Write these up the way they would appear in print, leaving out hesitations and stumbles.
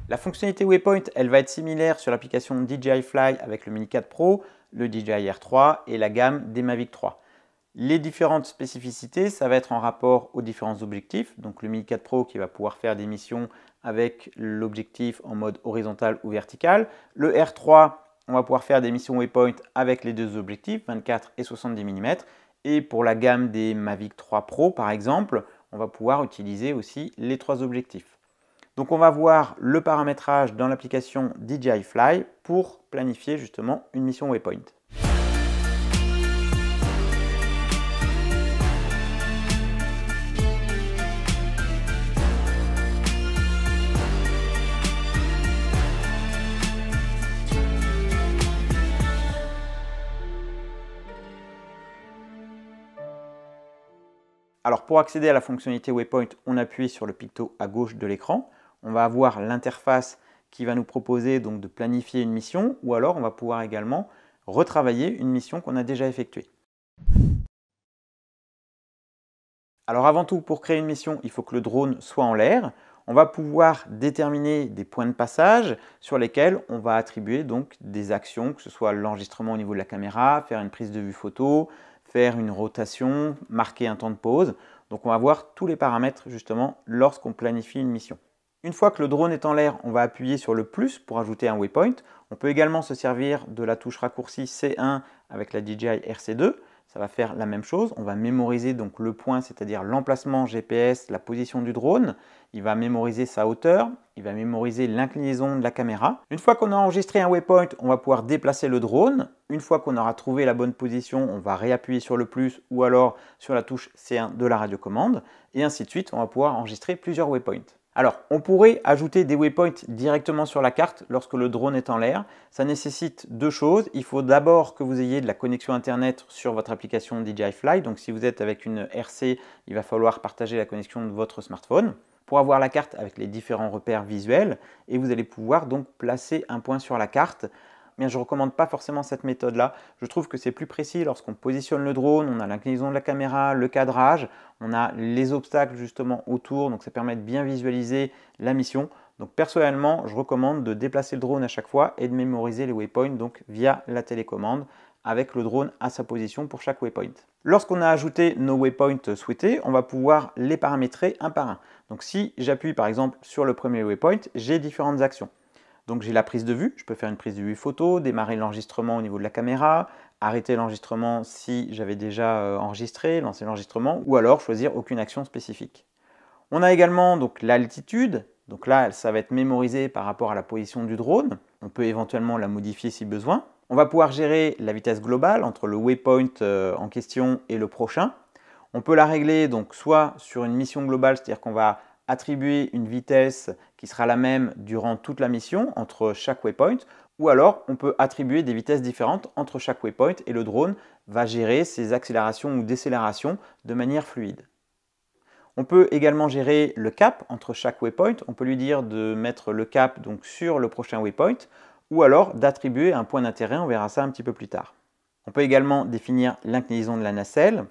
La fonctionnalité Waypoint, elle va être similaire sur l'application DJI Fly avec le Mini 4 Pro, le DJI R3 et la gamme des Mavic 3. Les différentes spécificités, ça va être en rapport aux différents objectifs. Donc le Mini 4 Pro qui va pouvoir faire des missions avec l'objectif en mode horizontal ou vertical. Le R3, on va pouvoir faire des missions Waypoint avec les deux objectifs, 24 et 70 mm. Et pour la gamme des Mavic 3 Pro, par exemple, on va pouvoir utiliser aussi les trois objectifs. Donc on va voir le paramétrage dans l'application DJI Fly pour planifier justement une mission Waypoint. Alors pour accéder à la fonctionnalité Waypoint, on appuie sur le picto à gauche de l'écran. On va avoir l'interface qui va nous proposer donc de planifier une mission, ou alors on va pouvoir également retravailler une mission qu'on a déjà effectuée. Alors avant tout, pour créer une mission, il faut que le drone soit en l'air. On va pouvoir déterminer des points de passage sur lesquels on va attribuer donc des actions, que ce soit l'enregistrement au niveau de la caméra, faire une prise de vue photo, faire une rotation, marquer un temps de pause. Donc on va voir tous les paramètres justement lorsqu'on planifie une mission. Une fois que le drone est en l'air, on va appuyer sur le plus pour ajouter un waypoint. On peut également se servir de la touche raccourci C1 avec la DJI RC2. Ça va faire la même chose. On va mémoriser donc le point, c'est-à-dire l'emplacement GPS, la position du drone. Il va mémoriser sa hauteur. Il va mémoriser l'inclinaison de la caméra. Une fois qu'on a enregistré un waypoint, on va pouvoir déplacer le drone. Une fois qu'on aura trouvé la bonne position, on va réappuyer sur le plus ou alors sur la touche C1 de la radiocommande. Et ainsi de suite, on va pouvoir enregistrer plusieurs waypoints. Alors, on pourrait ajouter des waypoints directement sur la carte lorsque le drone est en l'air. Ça nécessite deux choses. Il faut d'abord que vous ayez de la connexion Internet sur votre application DJI Fly. Donc, si vous êtes avec une RC, il va falloir partager la connexion de votre smartphone pour avoir la carte avec les différents repères visuels. Et vous allez pouvoir donc placer un point sur la carte. Mais je ne recommande pas forcément cette méthode-là. Je trouve que c'est plus précis lorsqu'on positionne le drone, on a l'inclinaison de la caméra, le cadrage, on a les obstacles justement autour, donc ça permet de bien visualiser la mission. Donc personnellement, je recommande de déplacer le drone à chaque fois et de mémoriser les waypoints donc via la télécommande avec le drone à sa position pour chaque waypoint. Lorsqu'on a ajouté nos waypoints souhaités, on va pouvoir les paramétrer un par un. Donc si j'appuie par exemple sur le premier waypoint, j'ai différentes actions. Donc j'ai la prise de vue, je peux faire une prise de vue photo, démarrer l'enregistrement au niveau de la caméra, arrêter l'enregistrement si j'avais déjà enregistré, lancer l'enregistrement, ou alors choisir aucune action spécifique. On a également donc l'altitude, donc là ça va être mémorisé par rapport à la position du drone, on peut éventuellement la modifier si besoin. On va pouvoir gérer la vitesse globale entre le waypoint en question et le prochain. On peut la régler donc soit sur une mission globale, c'est-à-dire qu'on va attribuer une vitesse qui sera la même durant toute la mission entre chaque waypoint, ou alors on peut attribuer des vitesses différentes entre chaque waypoint et le drone va gérer ses accélérations ou décélérations de manière fluide. On peut également gérer le cap entre chaque waypoint. On peut lui dire de mettre le cap donc sur le prochain waypoint ou alors d'attribuer un point d'intérêt. On verra ça un petit peu plus tard. On peut également définir l'inclinaison de la nacelle.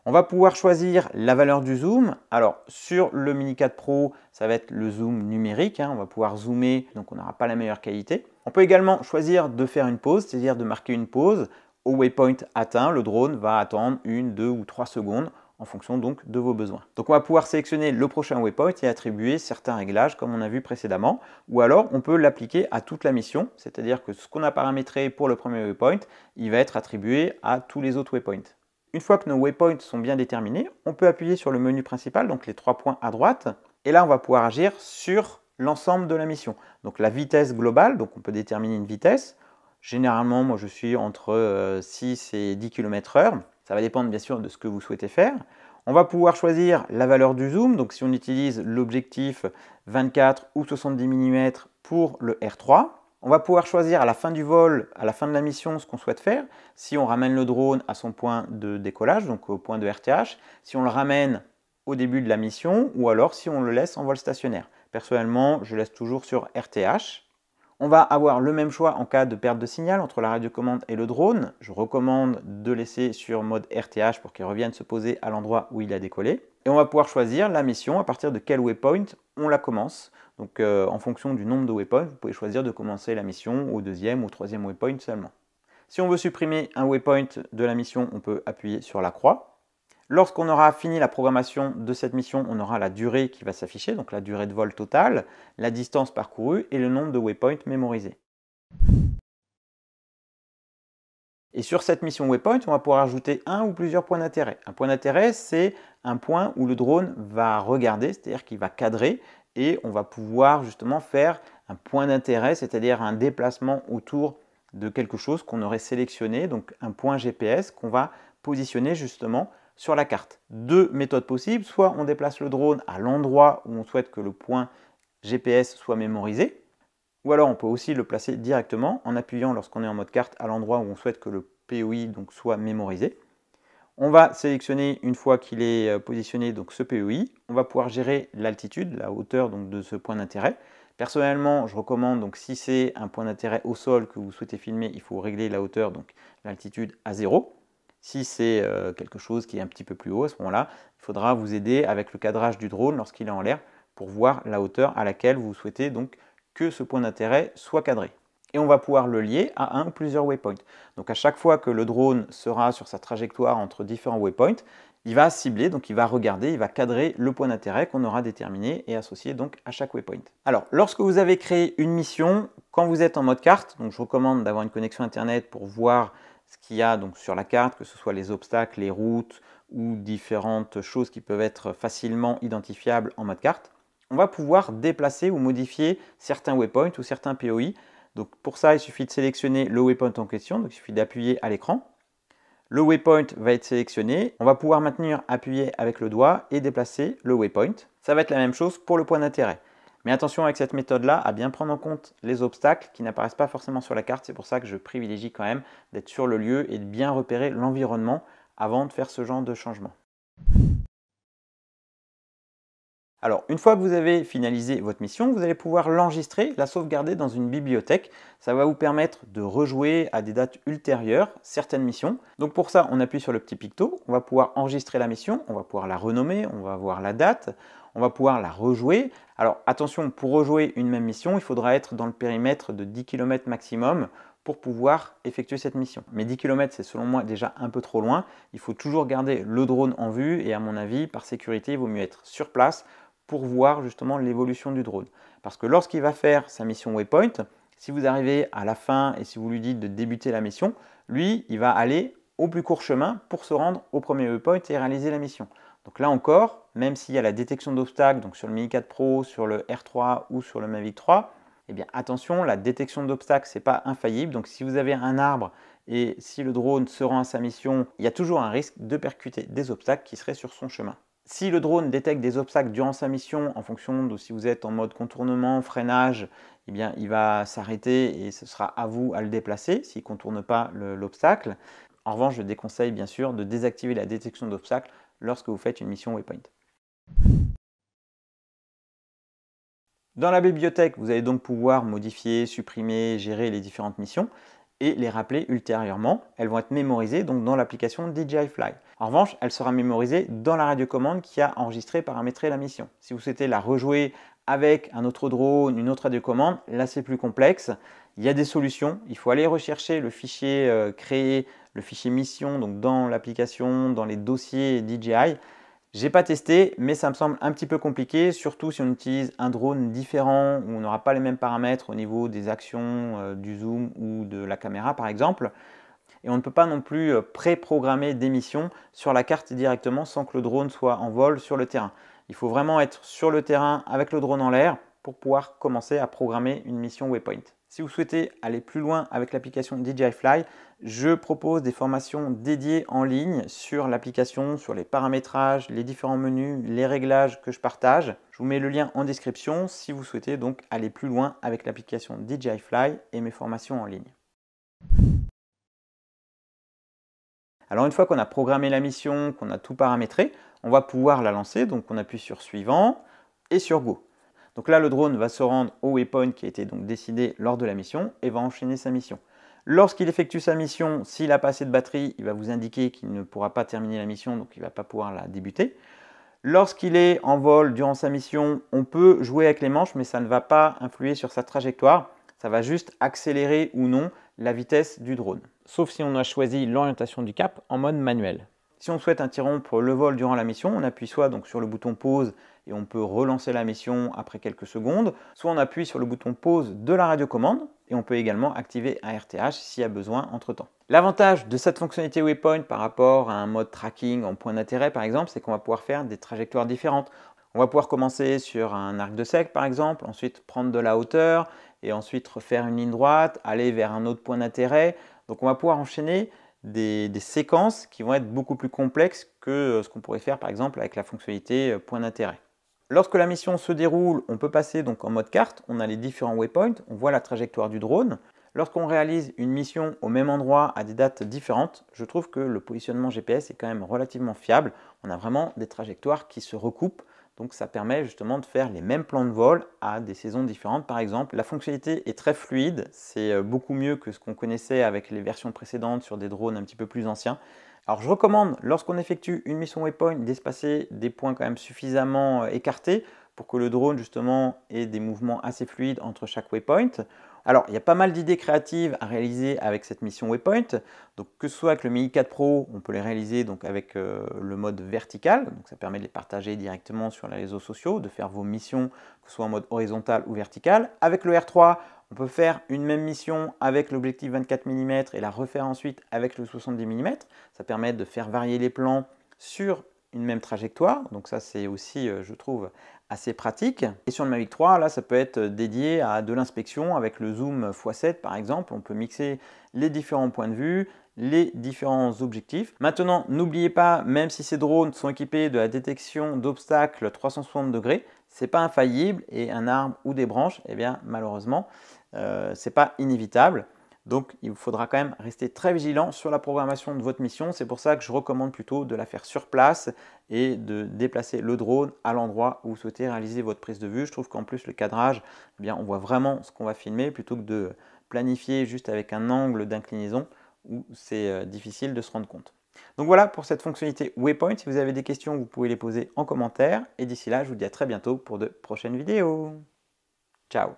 On va pouvoir choisir la valeur du zoom. Alors sur le Mini 4 Pro, ça va être le zoom numérique. On va pouvoir zoomer, donc on n'aura pas la meilleure qualité. On peut également choisir de faire une pause, c'est-à-dire de marquer une pause. Au waypoint atteint, le drone va attendre 1, 2 ou 3 secondes en fonction donc de vos besoins. Donc on va pouvoir sélectionner le prochain waypoint et attribuer certains réglages comme on a vu précédemment. Ou alors on peut l'appliquer à toute la mission, c'est-à-dire que ce qu'on a paramétré pour le premier waypoint, il va être attribué à tous les autres waypoints. Une fois que nos waypoints sont bien déterminés, on peut appuyer sur le menu principal, donc les 3 points à droite, et là on va pouvoir agir sur l'ensemble de la mission. Donc la vitesse globale, donc on peut déterminer une vitesse. Généralement, moi je suis entre 6 et 10 km/h. Ça va dépendre bien sûr de ce que vous souhaitez faire. On va pouvoir choisir la valeur du zoom, donc si on utilise l'objectif 24 ou 70 mm pour le R3. On va pouvoir choisir à la fin du vol, à la fin de la mission, ce qu'on souhaite faire. Si on ramène le drone à son point de décollage, donc au point de RTH, si on le ramène au début de la mission, ou alors si on le laisse en vol stationnaire. Personnellement, je laisse toujours sur RTH. On va avoir le même choix en cas de perte de signal entre la radiocommande et le drone. Je recommande de laisser sur mode RTH pour qu'il revienne se poser à l'endroit où il a décollé. Et on va pouvoir choisir la mission à partir de quel waypoint on la commence. Donc en fonction du nombre de waypoints, vous pouvez choisir de commencer la mission au deuxième ou troisième waypoint seulement. Si on veut supprimer un waypoint de la mission, on peut appuyer sur la croix. Lorsqu'on aura fini la programmation de cette mission, on aura la durée qui va s'afficher, donc la durée de vol totale, la distance parcourue et le nombre de waypoints mémorisés. Et sur cette mission waypoint, on va pouvoir ajouter un ou plusieurs points d'intérêt. Un point d'intérêt, c'est un point où le drone va regarder, c'est-à-dire qu'il va cadrer, et on va pouvoir justement faire un point d'intérêt, c'est-à-dire un déplacement autour de quelque chose qu'on aurait sélectionné, donc un point GPS qu'on va positionner justement sur la carte. Deux méthodes possibles, soit on déplace le drone à l'endroit où on souhaite que le point GPS soit mémorisé, ou alors on peut aussi le placer directement en appuyant lorsqu'on est en mode carte à l'endroit où on souhaite que le POI donc, soit mémorisé. On va sélectionner une fois qu'il est positionné donc ce POI, on va pouvoir gérer l'altitude, la hauteur donc, de ce point d'intérêt. Personnellement, je recommande, donc, si c'est un point d'intérêt au sol que vous souhaitez filmer, il faut régler la hauteur, donc l'altitude à 0. Si c'est quelque chose qui est un petit peu plus haut, à ce moment-là, il faudra vous aider avec le cadrage du drone lorsqu'il est en l'air pour voir la hauteur à laquelle vous souhaitez donc que ce point d'intérêt soit cadré. Et on va pouvoir le lier à un ou plusieurs waypoints. Donc à chaque fois que le drone sera sur sa trajectoire entre différents waypoints, il va cibler, donc il va regarder, il va cadrer le point d'intérêt qu'on aura déterminé et associé donc à chaque waypoint. Alors, lorsque vous avez créé une mission, quand vous êtes en mode carte, donc je recommande d'avoir une connexion internet pour voir ce qu'il y a donc sur la carte, que ce soit les obstacles, les routes ou différentes choses qui peuvent être facilement identifiables en mode carte. On va pouvoir déplacer ou modifier certains waypoints ou certains POI. Donc pour ça, il suffit de sélectionner le waypoint en question, donc il suffit d'appuyer à l'écran. Le waypoint va être sélectionné. On va pouvoir maintenir appuyé avec le doigt et déplacer le waypoint. Ça va être la même chose pour le point d'intérêt. Mais attention avec cette méthode-là à bien prendre en compte les obstacles qui n'apparaissent pas forcément sur la carte. C'est pour ça que je privilégie quand même d'être sur le lieu et de bien repérer l'environnement avant de faire ce genre de changement. Alors, une fois que vous avez finalisé votre mission, vous allez pouvoir l'enregistrer, la sauvegarder dans une bibliothèque. Ça va vous permettre de rejouer à des dates ultérieures certaines missions. Donc pour ça, on appuie sur le petit picto, on va pouvoir enregistrer la mission, on va pouvoir la renommer, on va voir la date, on va pouvoir la rejouer. Alors attention, pour rejouer une même mission, il faudra être dans le périmètre de 10 km maximum pour pouvoir effectuer cette mission. Mais 10 km, c'est selon moi déjà un peu trop loin. Il faut toujours garder le drone en vue et à mon avis, par sécurité, il vaut mieux être sur place pour voir justement l'évolution du drone. Parce que lorsqu'il va faire sa mission waypoint, si vous arrivez à la fin et si vous lui dites de débuter la mission, lui, il va aller au plus court chemin pour se rendre au premier waypoint et réaliser la mission. Donc là encore, même s'il y a la détection d'obstacles, donc sur le Mini 4 Pro, sur le R3 ou sur le Mavic 3, eh bien attention, la détection d'obstacles, ce n'est pas infaillible. Donc si vous avez un arbre et si le drone se rend à sa mission, il y a toujours un risque de percuter des obstacles qui seraient sur son chemin. Si le drone détecte des obstacles durant sa mission, en fonction de si vous êtes en mode contournement, freinage, eh bien, il va s'arrêter et ce sera à vous à le déplacer s'il ne contourne pas l'obstacle. En revanche, je déconseille bien sûr de désactiver la détection d'obstacles lorsque vous faites une mission waypoint. Dans la bibliothèque, vous allez donc pouvoir modifier, supprimer, gérer les différentes missions et les rappeler ultérieurement. Elles vont être mémorisées donc dans l'application DJI Fly. En revanche, elle sera mémorisée dans la radiocommande qui a enregistré et paramétré la mission. Si vous souhaitez la rejouer avec un autre drone, une autre radiocommande, là c'est plus complexe. Il y a des solutions. Il faut aller rechercher le fichier créé, le fichier mission donc dans l'application, dans les dossiers DJI. J'ai pas testé, mais ça me semble un petit peu compliqué, surtout si on utilise un drone différent où on n'aura pas les mêmes paramètres au niveau des actions, du zoom ou de la caméra par exemple. Et on ne peut pas non plus pré-programmer des missions sur la carte directement sans que le drone soit en vol sur le terrain. Il faut vraiment être sur le terrain avec le drone en l'air pour pouvoir commencer à programmer une mission waypoint. Si vous souhaitez aller plus loin avec l'application DJI Fly, je propose des formations dédiées en ligne sur l'application, sur les paramétrages, les différents menus, les réglages que je partage. Je vous mets le lien en description si vous souhaitez donc aller plus loin avec l'application DJI Fly et mes formations en ligne. Alors une fois qu'on a programmé la mission, qu'on a tout paramétré, on va pouvoir la lancer. Donc on appuie sur suivant et sur go. Donc là, le drone va se rendre au waypoint qui a été donc décidé lors de la mission et va enchaîner sa mission. Lorsqu'il effectue sa mission, s'il n'a pas assez de batterie, il va vous indiquer qu'il ne pourra pas terminer la mission, donc il ne va pas pouvoir la débuter. Lorsqu'il est en vol durant sa mission, on peut jouer avec les manches, mais ça ne va pas influer sur sa trajectoire. Ça va juste accélérer ou non la vitesse du drone. Sauf si on a choisi l'orientation du cap en mode manuel. Si on souhaite interrompre le vol durant la mission, on appuie soit donc sur le bouton pause et on peut relancer la mission après quelques secondes, soit on appuie sur le bouton pause de la radiocommande et on peut également activer un RTH s'il y a besoin entre-temps. L'avantage de cette fonctionnalité Waypoint par rapport à un mode tracking en point d'intérêt par exemple, c'est qu'on va pouvoir faire des trajectoires différentes. On va pouvoir commencer sur un arc de cercle par exemple, ensuite prendre de la hauteur et ensuite refaire une ligne droite, aller vers un autre point d'intérêt. Donc on va pouvoir enchaîner des séquences qui vont être beaucoup plus complexes que ce qu'on pourrait faire par exemple avec la fonctionnalité point d'intérêt. Lorsque la mission se déroule, on peut passer donc en mode carte, on a les différents waypoints, on voit la trajectoire du drone. Lorsqu'on réalise une mission au même endroit à des dates différentes, je trouve que le positionnement GPS est quand même relativement fiable. On a vraiment des trajectoires qui se recoupent, donc ça permet justement de faire les mêmes plans de vol à des saisons différentes par exemple. La fonctionnalité est très fluide, c'est beaucoup mieux que ce qu'on connaissait avec les versions précédentes sur des drones un petit peu plus anciens. Alors je recommande, lorsqu'on effectue une mission waypoint, d'espacer des points quand même suffisamment écartés pour que le drone justement ait des mouvements assez fluides entre chaque waypoint. Alors il y a pas mal d'idées créatives à réaliser avec cette mission waypoint. Donc que ce soit avec le Mini 4 Pro, on peut les réaliser donc avec le mode vertical, donc ça permet de les partager directement sur les réseaux sociaux, de faire vos missions que ce soit en mode horizontal ou vertical. Avec le R3, on peut faire une même mission avec l'objectif 24 mm et la refaire ensuite avec le 70 mm. Ça permet de faire varier les plans sur une même trajectoire. Donc ça, c'est aussi, je trouve, assez pratique. Et sur le Mavic 3, là, ça peut être dédié à de l'inspection avec le zoom x7 par exemple. On peut mixer les différents points de vue, les différents objectifs. Maintenant, n'oubliez pas, même si ces drones sont équipés de la détection d'obstacles 360 degrés, c'est pas infaillible et un arbre ou des branches, eh bien malheureusement, c'est pas inévitable. Donc il vous faudra quand même rester très vigilant sur la programmation de votre mission. C'est pour ça que je recommande plutôt de la faire sur place et de déplacer le drone à l'endroit où vous souhaitez réaliser votre prise de vue. Je trouve qu'en plus le cadrage, eh bien, on voit vraiment ce qu'on va filmer plutôt que de planifier juste avec un angle d'inclinaison où c'est difficile de se rendre compte. Donc voilà pour cette fonctionnalité Waypoint. Si vous avez des questions, vous pouvez les poser en commentaire. Et d'ici là, je vous dis à très bientôt pour de prochaines vidéos. Ciao!